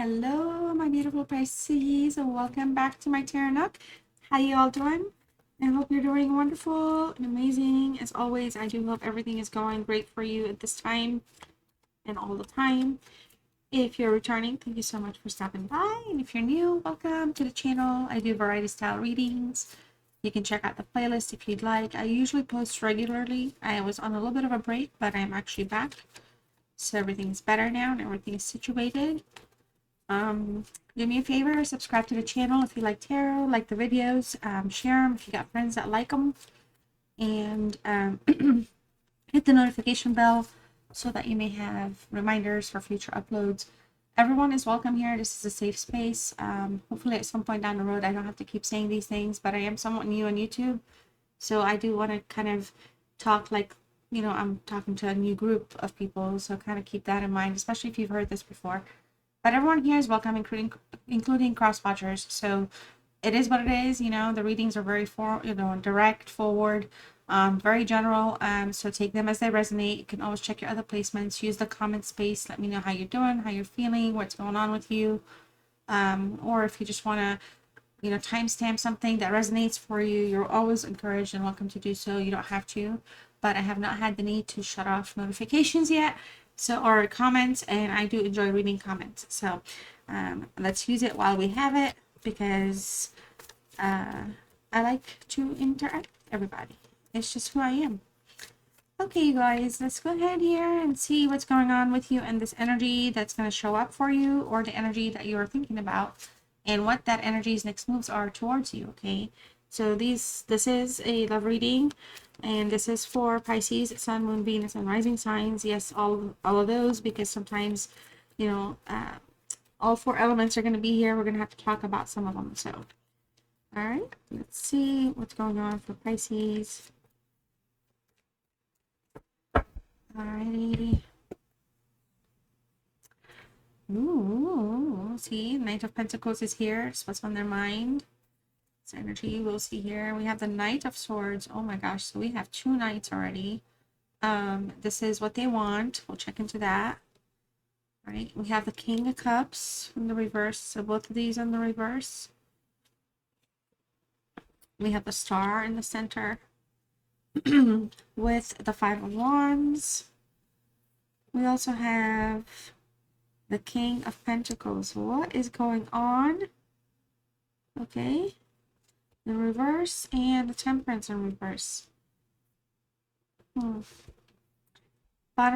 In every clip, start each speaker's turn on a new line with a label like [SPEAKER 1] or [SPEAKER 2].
[SPEAKER 1] Hello, my beautiful Pisces, and welcome back to my Tarot Nook. How you all doing? I hope you're doing wonderful and amazing. As always, I do hope everything is going great for you at this time and all the time. If you're returning, thank you so much for stopping by. And if you're new, welcome to the channel. I do variety style readings. You can check out the playlist if you'd like. I usually post regularly. I was on a little bit of a break, but I'm actually back. So everything's better now and everything is situated. Do me a favor, subscribe to the channel if you like tarot, like the videos, share them if you got friends that like them, and hit the notification bell so that you may have reminders for future uploads. Everyone is welcome here. This is a safe space. Hopefully at some point down the road I don't have to keep saying these things, but I am somewhat new on YouTube, so I do want to kind of talk like, you know, I'm talking to a new group of people, so kind of keep that in mind, especially if you've heard this before. But everyone here is welcome, including cross watchers. So it is what it is. You know, the readings are very direct, forward, very general. So take them as they resonate. You can always check your other placements. Use the comment space. Let me know how you're doing, how you're feeling, what's going on with you. Or if you just want to, you know, timestamp something that resonates for you, you're always encouraged and welcome to do so. You don't have to, but I have not had the need to shut off notifications yet. So, or comments, and I do enjoy reading comments. So let's use it while we have it, because I like to interact with everybody. It's just who I am. Okay, you guys, let's go ahead here and see what's going on with you and this energy that's going to show up for you, or the energy that you are thinking about, and what that energy's next moves are towards you. Okay, so this is a love reading, and this is for Pisces, Sun, Moon, Venus, and Rising signs. Yes, all of those, because sometimes, you know, all four elements are going to be here. We're going to have to talk about some of them. So, all right, let's see what's going on for Pisces. Alrighty. Ooh, see, Knight of Pentacles is here. It's what's on their mind. This energy we'll see here. We have the Knight of Swords. Oh my gosh, so we have two knights already. This is what they want. We'll check into that. All right, we have the King of Cups in the reverse. So both of these in the reverse. We have the Star in the center with the Five of Wands. We also have the King of Pentacles. What is going on? Okay. The reverse and the Temperance in reverse. Bottom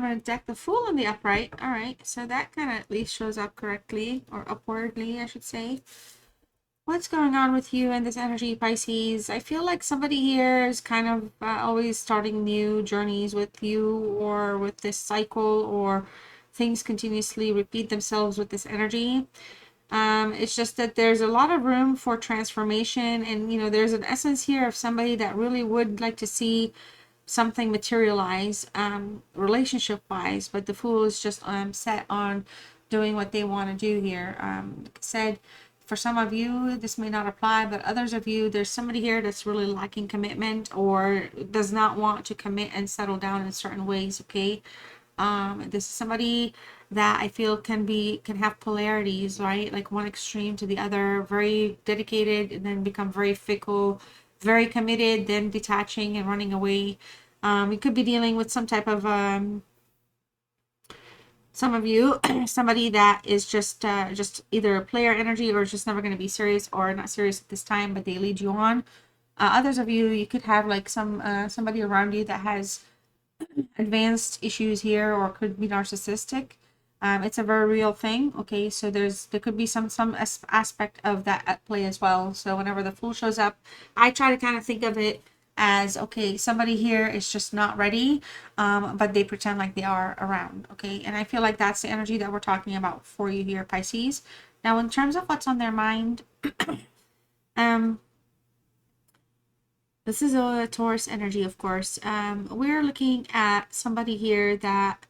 [SPEAKER 1] of the deck, the Fool in the upright. All right. So that kind of at least shows up correctly, or upwardly, I should say. What's going on with you and this energy, Pisces? I feel like somebody here is kind of always starting new journeys with you, or with this cycle, or things continuously repeat themselves with this energy. It's just that there's a lot of room for transformation, and you know, there's an essence here of somebody that really would like to see something materialize relationship wise, but the Fool is just set on doing what they want to do here. Like I said, for some of you this may not apply, but others of you, there's somebody here that's really lacking commitment, or does not want to commit and settle down in certain ways. Okay, this is somebody that I feel can have polarities, right? Like one extreme to the other, very dedicated and then become very fickle, very committed, then detaching and running away. You could be dealing with some type of some of you, somebody that is just either a player energy, or just never going to be serious, or not serious at this time, but they lead you on. Others of you, you could have like somebody around you that has advanced issues here, or could be narcissistic. It's a very real thing. Okay, so there could be some aspect of that at play as well. So whenever the Fool shows up, I try to kind of think of it as, okay, somebody here is just not ready, but they pretend like they are around. Okay, and I feel like that's the energy that we're talking about for you here, Pisces. Now, in terms of what's on their mind, this is a Taurus energy, of course. We're looking at somebody here that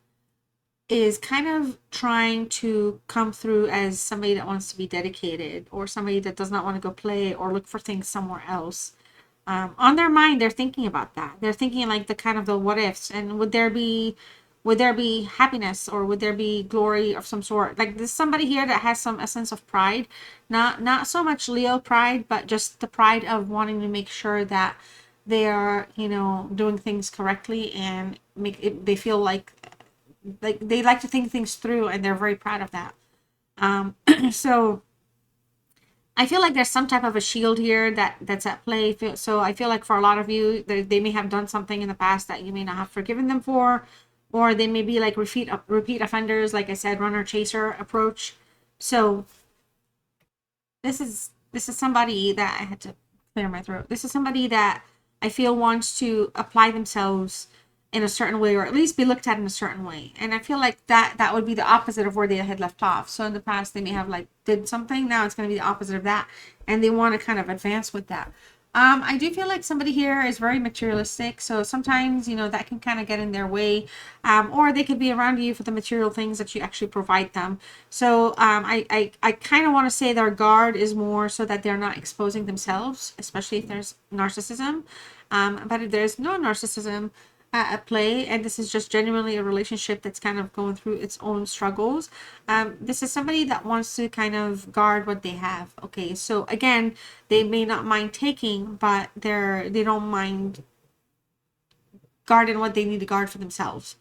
[SPEAKER 1] is kind of trying to come through as somebody that wants to be dedicated, or somebody that does not want to go play or look for things somewhere else. On their mind, they're thinking about that. They're thinking like the kind of the what ifs, and would there be would there be happiness, or would there be glory of some sort? Like, there's somebody here that has a sense of pride, not so much Leo pride, but just the pride of wanting to make sure that they are, you know, doing things correctly, and make it, they feel like they like to think things through, and they're very proud of that. So I feel like there's some type of a shield here that's at play. So I feel like for a lot of you, they may have done something in the past that you may not have forgiven them for, or they may be like repeat offenders, like I said, runner chaser approach. So this is somebody that I had to clear my throat. This is somebody that I feel wants to apply themselves in a certain way, or at least be looked at in a certain way. And I feel like that would be the opposite of where they had left off. So in the past, they may have like did something. Now it's going to be the opposite of that. And they want to kind of advance with that. I do feel like somebody here is very materialistic. So sometimes, you know, that can kind of get in their way. Or they could be around you for the material things that you actually provide them. So I kind of want to say their guard is more so that they're not exposing themselves, especially if there's narcissism. But if there's no narcissism at play, and this is just genuinely a relationship that's kind of going through its own struggles, this is somebody that wants to kind of guard what they have. Okay, so again, they may not mind taking, but they don't mind guarding what they need to guard for themselves.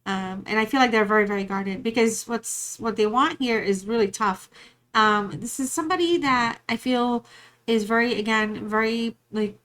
[SPEAKER 1] And I feel like they're very, very guarded, because what they want here is really tough. This is somebody that I feel is very, again, very like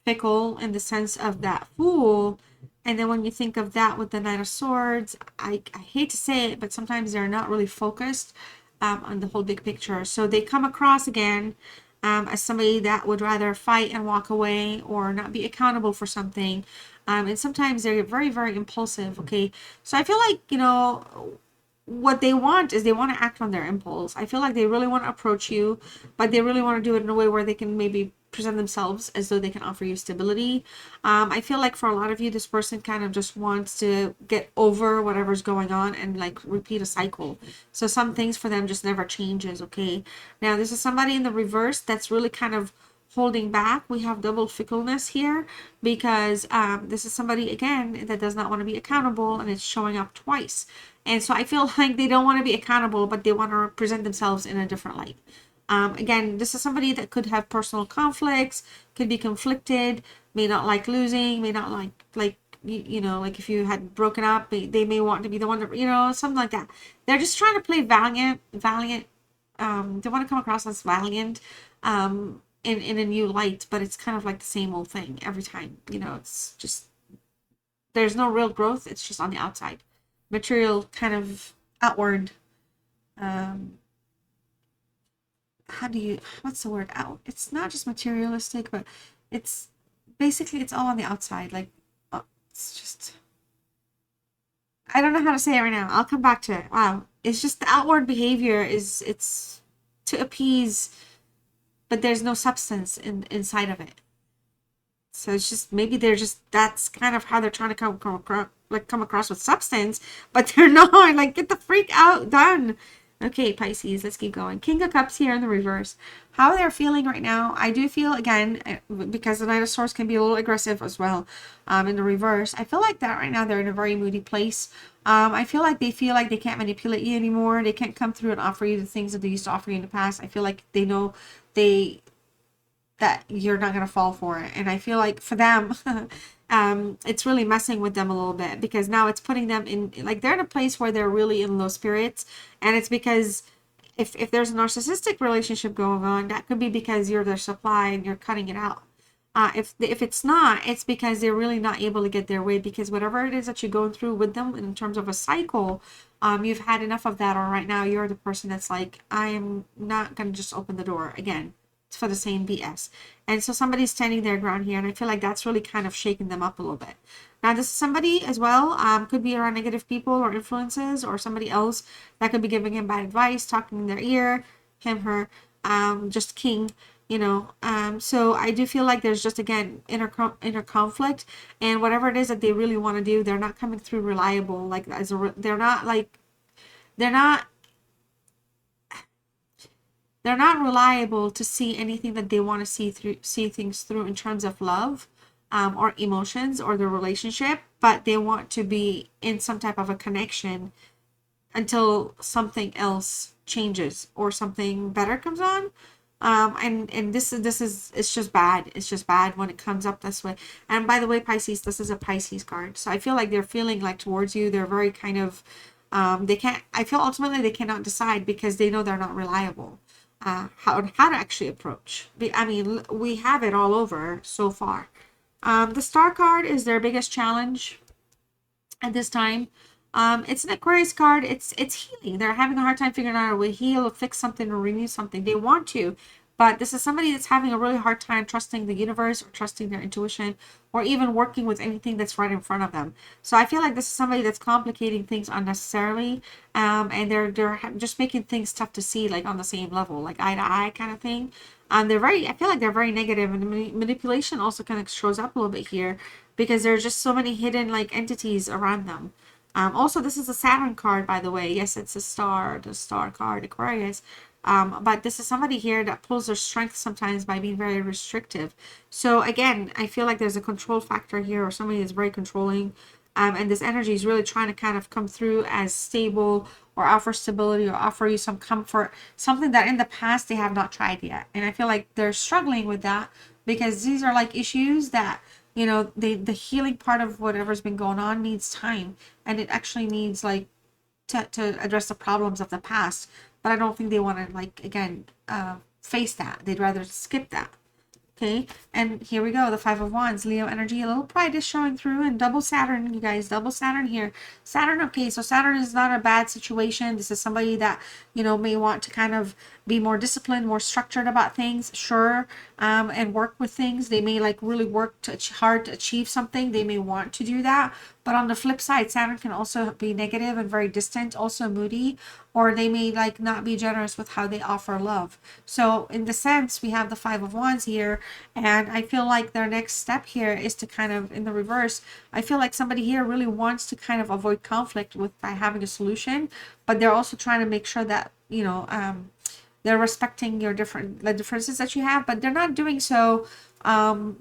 [SPEAKER 1] fickle, in the sense of that Fool. And then when you think of that with the Knight of Swords, I hate to say it, but sometimes they're not really focused on the whole big picture. So they come across again as somebody that would rather fight and walk away, or not be accountable for something. And sometimes they're very, very impulsive. Okay, so I feel like, you know, what they want is they want to act on their impulse. I feel like they really want to approach you, but they really want to do it in a way where they can maybe present themselves as though they can offer you stability. I feel like for a lot of you, this person kind of just wants to get over whatever's going on and like repeat a cycle. So some things for them just never changes. Okay, now this is somebody in the reverse that's really kind of holding back. We have double fickleness here, because this is somebody, again, that does not want to be accountable, and it's showing up twice. And so I feel like they don't want to be accountable, but they want to present themselves in a different light. Again, this is somebody that could have personal conflicts, could be conflicted, may not like losing, may not like you know, like if you had broken up, they may want to be the one that, you know, something like that. They're just trying to play valiant. They want to come across as valiant in a new light, but it's kind of like the same old thing every time. You know, it's just, there's no real growth. It's just on the outside. Material kind of outward, what's the word out? It's not just materialistic, but it's basically, it's all on the outside. Like, it's just, I don't know how to say it right now. I'll come back to it. Wow. It's just the outward behavior it's to appease, but there's no substance inside of it. So it's just, maybe they're just, that's kind of how they're trying to come across with substance, but they're not. Like, get the freak out, done. Okay, Pisces, let's keep going. King of Cups here in the reverse. How they're feeling right now, I do feel, again, because the Knight of Swords can be a little aggressive as well, in the reverse, I feel like that right now they're in a very moody place. I feel like they can't manipulate you anymore. They can't come through and offer you the things that they used to offer you in the past. I feel like they know that you're not going to fall for it. And I feel like for them, it's really messing with them a little bit, because now it's putting them in, like, they're in a place where they're really in low spirits. And it's because if there's a narcissistic relationship going on, that could be because you're their supply and you're cutting it out. If it's not, it's because they're really not able to get their way, because whatever it is that you're going through with them in terms of a cycle, you've had enough of that, or right now you're the person that's like, I am not going to just open the door again for the same BS. And so somebody's standing their ground here, and I feel like that's really kind of shaking them up a little bit. Now, this is somebody as well, could be around negative people or influences, or somebody else that could be giving him bad advice, talking in their ear, him, her, just king, you know. So I do feel like there's just, again, inner conflict, and whatever it is that they really want to do, they're not coming through reliable. Like, they're not reliable to see anything that they want to see things through in terms of love. or emotions or the relationship, but they want to be in some type of a connection until something else changes or something better comes on. And this is it's just bad. It's just bad when it comes up this way. And by the way, Pisces, this is a Pisces card. So I feel like they're feeling like towards you, they're very kind of they can't, I feel ultimately they cannot decide because they know they're not reliable. How to actually approach. I mean, we have it all over so far. The Star card is their biggest challenge at this time. It's an Aquarius card. It's healing. They're having a hard time figuring out a way to heal or fix something or renew something. They want to, but this is somebody that's having a really hard time trusting the universe or trusting their intuition or even working with anything that's right in front of them. So I feel like this is somebody that's complicating things unnecessarily, and they're just making things tough to see, like on the same level, like eye to eye kind of thing. They're very, I feel like they're very negative, and the manipulation also kind of shows up a little bit here because there's just so many hidden like entities around them. Also, this is a Saturn card, by the way. Yes, it's a star, the star card, Aquarius. But this is somebody here that pulls their strength sometimes by being very restrictive. So again, I feel like there's a control factor here, or somebody is very controlling. And this energy is really trying to kind of come through as stable or offer stability or offer you some comfort, something that in the past they have not tried yet. And I feel like they're struggling with that because these are like issues that, you know, the healing part of whatever's been going on needs time, and it actually needs like to address the problems of the past. But I don't think they want to like again face that. They'd rather skip that. Okay, and here we go, the Five of Wands, Leo energy, a little pride is showing through, and double Saturn, you guys, double Saturn here. Saturn, okay, so Saturn is not a bad situation. This is somebody that, you know, may want to kind of be more disciplined, more structured about things, sure, and work with things. They may like really work hard to achieve something. They may want to do that. But on the flip side, Saturn can also be negative and very distant, also moody, or they may like not be generous with how they offer love. So in the sense, we have the Five of Wands here, and I feel like their next step here is to kind of, in the reverse, I feel like somebody here really wants to kind of avoid conflict with by having a solution, but they're also trying to make sure that, you know, they're respecting your the differences that you have, but they're not doing so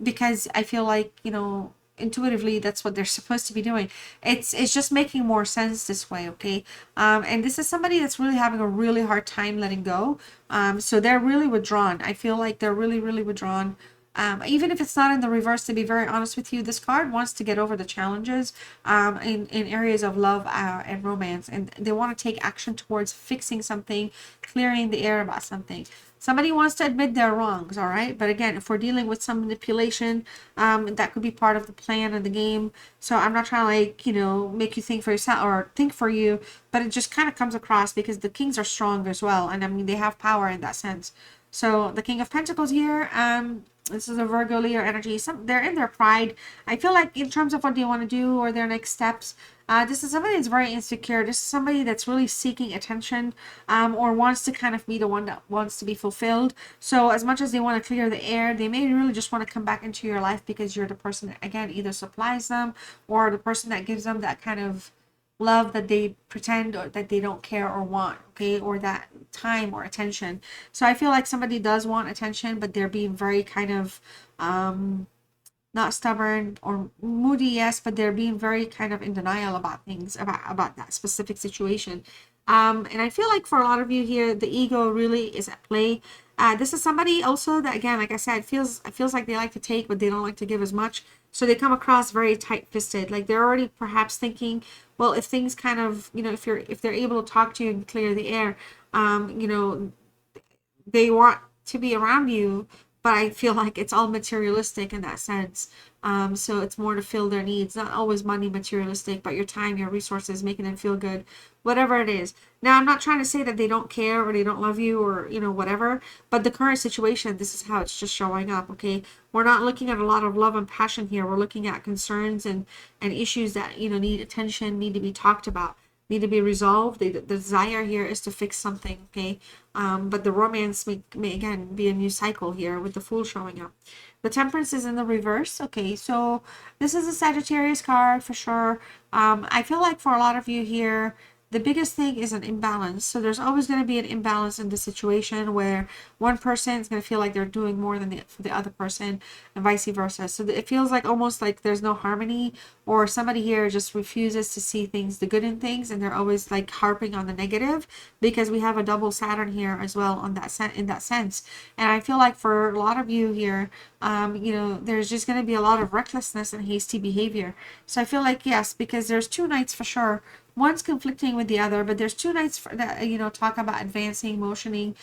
[SPEAKER 1] because I feel like, you know, intuitively that's what they're supposed to be doing. It's just making more sense this way, okay? And this is somebody that's really having a really hard time letting go. So they're really withdrawn. I feel like they're really withdrawn. Even if it's not in the reverse, to be very honest with you, this card wants to get over the challenges in areas of love and romance, and they want to take action towards fixing something, clearing the air about something. Somebody wants to admit their wrongs, all right? But again, if we're dealing with some manipulation, that could be part of the plan of the game. So I'm not trying to, like, you know, make you think for yourself or think for you, but it just kind of comes across because the kings are strong as well. And I mean, they have power in that sense. So the King of Pentacles here, this is a Virgo Leo energy. They're in their pride. I feel like in terms of what they want to do or their next steps, this is somebody that's very insecure. This is somebody that's really seeking attention, or wants to kind of be the one that wants to be fulfilled. So as much as they want to clear the air, they may really just want to come back into your life because you're the person that, again, either supplies them or the person that gives them that kind of love that they pretend or that they don't care or want, okay, or that time or attention. So I feel like somebody does want attention, but they're being very kind of not stubborn or moody, yes, but they're being very kind of in denial about things, about that specific situation. And I feel like for a lot of you here, the ego really is at play. This is somebody also that, again, like I said, feels like they like to take, but they don't like to give as much. So they come across very tight-fisted. Like they're already perhaps thinking, well, if things kind of, you know, if they're able to talk to you and clear the air, you know, they want to be around you, but I feel like it's all materialistic in that sense. So it's more to fill their needs, not always money materialistic, but your time, your resources, making them feel good, whatever it is. Now, I'm not trying to say that they don't care or they don't love you or, you know, whatever, but the current situation, this is how it's just showing up, okay? We're not looking at a lot of love and passion here. We're looking at concerns and issues that, you know, need attention, need to be talked about, need to be resolved. The desire here is to fix something, okay? But the romance may again be a new cycle here with the Fool showing up. The Temperance is in the reverse. Okay, so this is a Sagittarius card for sure. I feel like for a lot of you here, the biggest thing is an imbalance. So there's always going to be an imbalance in the situation where one person is going to feel like they're doing more than the other person, and vice versa. So it feels like almost like there's no harmony, or somebody here just refuses to see things, the good in things, and they're always like harping on the negative, because we have a double Saturn here as well on that in that sense. And I feel like for a lot of you here, you know, there's just going to be a lot of recklessness and hasty behavior. So I feel like, yes, because there's two knights for sure. One's conflicting with the other, but there's two knights that, you know, talk about advancing, motioning,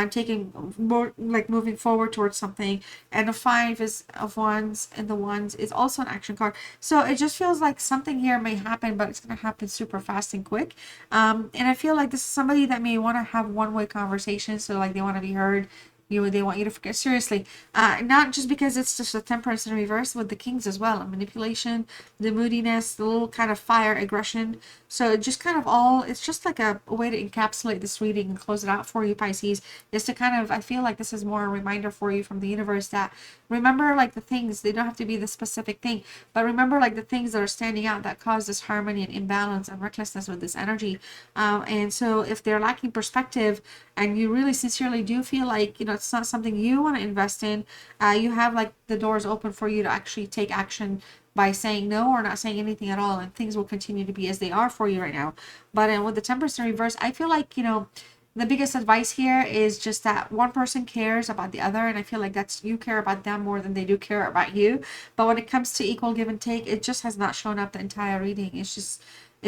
[SPEAKER 1] taking more, like moving forward towards something. And the five is of wands, and the wands is also an action card. So it just feels like something here may happen, but it's going to happen super fast and quick. And I feel like this is somebody that may want to have one-way conversations. So like they want to be heard. They want you to forget seriously, not just because it's just a temperance in reverse with the kings as well, manipulation, the moodiness, the little kind of fire aggression. So it just kind of all, it's just like a way to encapsulate this reading and close it out for you, Pisces, is to kind of, I feel like this is more a reminder for you from the universe that remember like the things, they don't have to be the specific thing, but remember like the things that are standing out that cause this harmony and imbalance and recklessness with this energy. And so if they're lacking perspective and you really sincerely do feel like, you know, it's not something you want to invest in, you have like the doors open for you to actually take action by saying no or not saying anything at all, and things will continue to be as they are for you right now. But with the temperance in reverse, I feel like, you know, the biggest advice here is just that one person cares about the other, and I feel like that's, you care about them more than they do care about you. But when it comes to equal give and take, it just has not shown up the entire reading. It's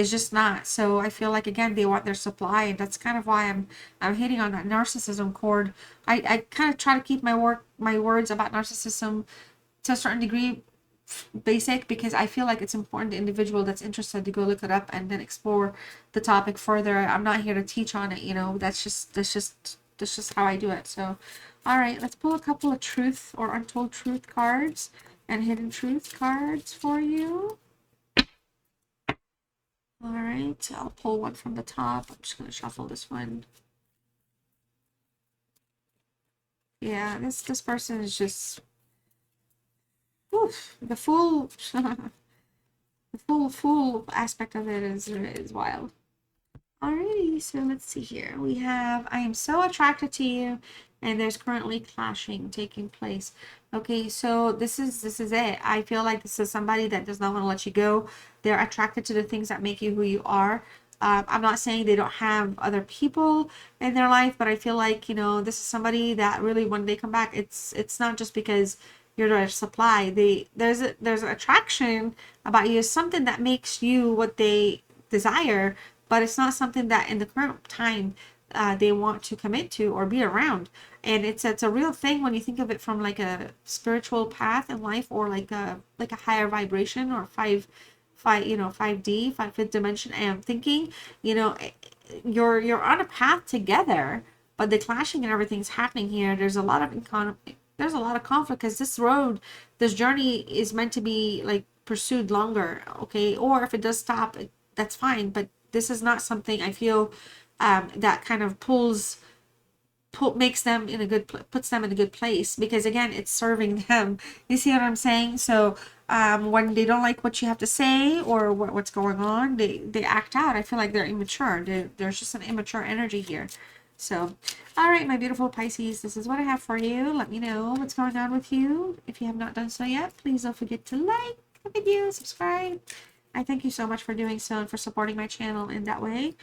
[SPEAKER 1] just not. So I feel like, again, they want their supply, and that's kind of why I'm hitting on that narcissism chord. I kind of try to keep my words about narcissism to a certain degree basic, because I feel like it's important the individual that's interested to go look it up and then explore the topic further. I'm not here to teach on it, you know. That's just how I do it. So all right, let's pull a couple of truth or untold truth cards and hidden truth cards for you. All right, I'll pull one from the top. I'm just going to shuffle this one. Yeah, this person is just, oof, the fool. The fool aspect of it is wild. Alrighty, so let's see here. We have, I am so attracted to you, and there's currently clashing taking place. Okay, so this is it. I feel like this is somebody that does not want to let you go. They're attracted to the things that make you who you are. I'm not saying they don't have other people in their life, but I feel like, you know, this is somebody that really, when they come back, it's not just because you're their supply. There's an attraction about you, something that makes you what they desire, but it's not something that in the current time they want to commit to or be around. And it's a real thing when you think of it from like a spiritual path in life, or like a higher vibration, or 5D, fifth dimension thinking. You know, you're on a path together, but the clashing and everything's happening here. There's a lot of conflict, because this journey is meant to be like pursued longer, okay? Or if it does stop, that's fine. But this is not something I feel that kind of makes them in a good puts them in a good place, because again, it's serving them. You see what I'm saying? So when they don't like what you have to say or what's going on, they act out. I feel like they're immature. There's just an immature energy here. So all right, my beautiful Pisces, this is what I have for you. Let me know what's going on with you. If you have not done so yet, please don't forget to like the video, subscribe. I thank you so much for doing so and for supporting my channel in that way.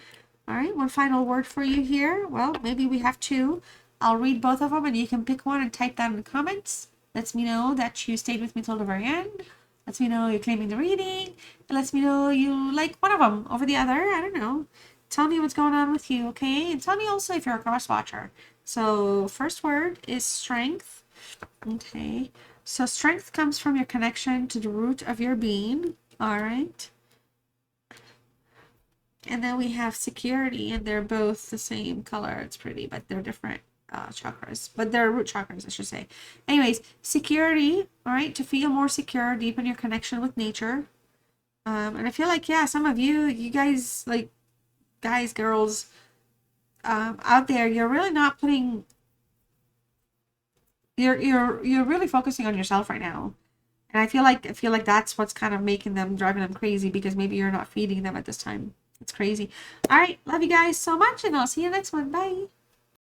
[SPEAKER 1] All right, one final word for you here. Well, maybe we have two. I'll read both of them, and you can pick one and type that in the comments. Lets me know that you stayed with me till the very end. Lets me know you're claiming the reading. It lets me know you like one of them over the other. I don't know. Tell me what's going on with you, okay? And tell me also if you're a cross watcher. So first word is strength. Okay. So strength comes from your connection to the root of your being. All right. And then we have security, and they're both the same color. It's pretty, but they're different chakras. But they're root chakras, I should say. Anyways, security, all right, to feel more secure, deepen your connection with nature. And I feel like, yeah, some of you guys, like guys, girls, out there, you're really not putting, you're really focusing on yourself right now. And I feel like that's what's kind of driving them crazy, because maybe you're not feeding them at this time. It's crazy. All right. Love you guys so much, and I'll see you next one. Bye.